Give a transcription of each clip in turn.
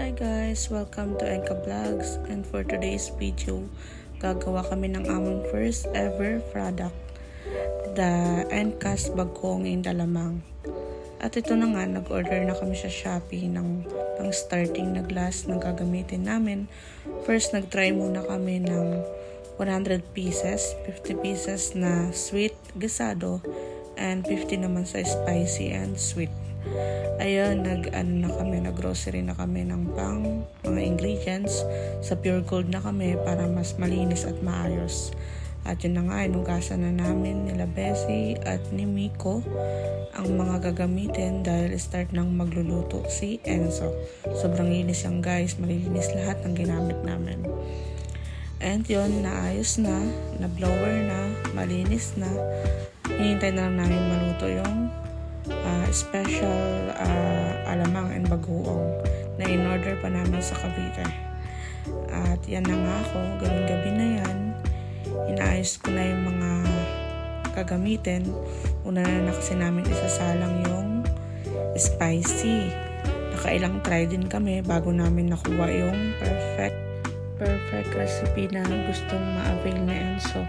Hi guys! Welcome to Enka Vlogs, and for today's video, gagawa kami ng aming first ever product, the Enka's Bagong Indalamang. At ito na nga, nag-order na kami sa Shopee ng pang starting na glass na gagamitin namin. First, nag-try muna kami ng 100 pieces, 50 pieces na sweet gisado, and 50 naman sa spicy and sweet. Ayun, nag-grocery na kami ng pang mga ingredients. Sa Pure Gold na kami para mas malinis at maayos. At yun na nga, inugasan na namin nila Bessie at ni Miko ang mga gagamitin dahil start nang magluluto si Enzo. Sobrang linis yan guys, malilinis lahat ng ginamit namin. And yun, naayos na, na-blower na, malinis na. Hinihintay na lang namin maluto yung special alamang and bagoong na in-order pa namin sa Cavite. At yan na nga ako, gabing-gabi na yan. Inaayos ko na yung mga gagamitin. Una na kasi namin isasalang yung spicy. Nakailang try din kami bago namin nakuha yung perfect recipe na gustong ma-avail na Enzo.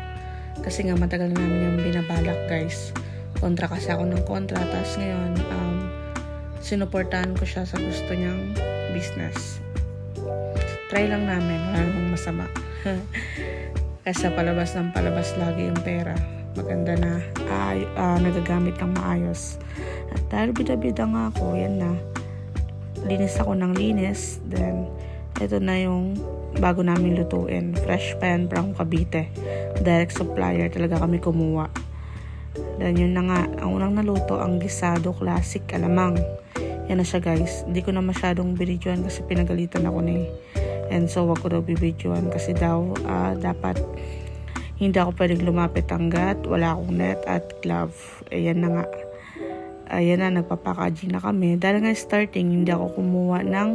Kasi nga matagal na namin yung binabalak guys. Kontra kasi ako ng kontra. Tapos ngayon, sinuportahan ko siya sa gusto niyang business. Try lang namin. Wala namang masama. Kasi palabas ng palabas lagi yung pera. Maganda na nagagamit ng maayos. At dahil bida-bida nga ako, yan na. Linis ako ng linis. Then, ito na yung bago namin lutuin. Fresh pa yan from Cavite. Direct supplier talaga kami kumuha. Then yun na nga, ang unang naluto ang gisado classic alamang. Yan na siya guys. Hindi ko na masyadong binidyoan kasi pinagalitan ako ni Enzo. Wag ko daw bibidyoan kasi daw dapat hindi ako pwedeng lumapit hanggat wala akong net at glove. Ayan na nga. Ayan na, nagpapackaging na kami. Dahil nga starting, hindi ako kumuha ng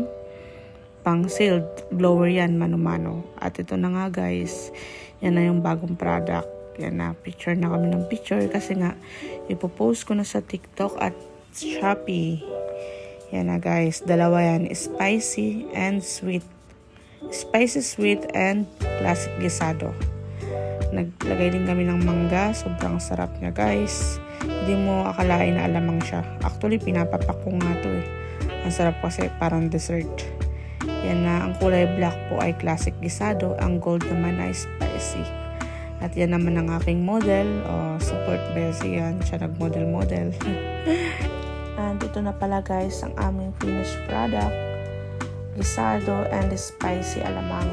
pang sealed blower yan, mano-mano. At ito na nga guys, yan na yung bagong product. Yan na, picture na kami ng picture kasi nga ipopost ko na sa TikTok at Shopee. Yan na guys, dalawa yan, spicy and sweet. Spicy sweet and classic gisado. Naglagay din kami ng mangga, sobrang sarap niya guys. Hindi mo akalain na alamang siya. Actually, pinapapak ko nga to eh. Ang sarap kasi parang dessert. Yan na, ang kulay black po ay classic gisado, ang gold naman ay spicy. At yan naman ang aking model. Support Bessie yan. Siya nag-model. And ito na pala guys ang aming finished product. Gisado and spicy alamang.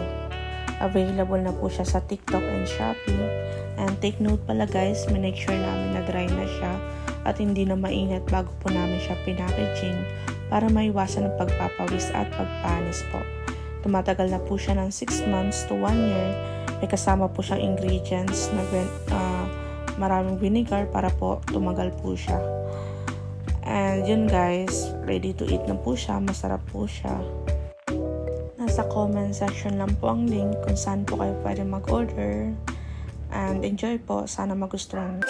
Available na po siya sa TikTok and Shopee. And take note pala guys, make sure namin na-dry na siya at hindi na mainit bago po namin siya pinackaging para maiwasan ang pagpapawis at pagpanis po. Tumatagal na po siya ng 6 months to 1 year. May kasama po siyang ingredients na maraming vinegar para po tumagal po siya. And yun guys, ready to eat na po siya. Masarap po siya. Nasa comment section lang po ang link kung saan po kayo pwede mag-order. And enjoy po. Sana magustuhan.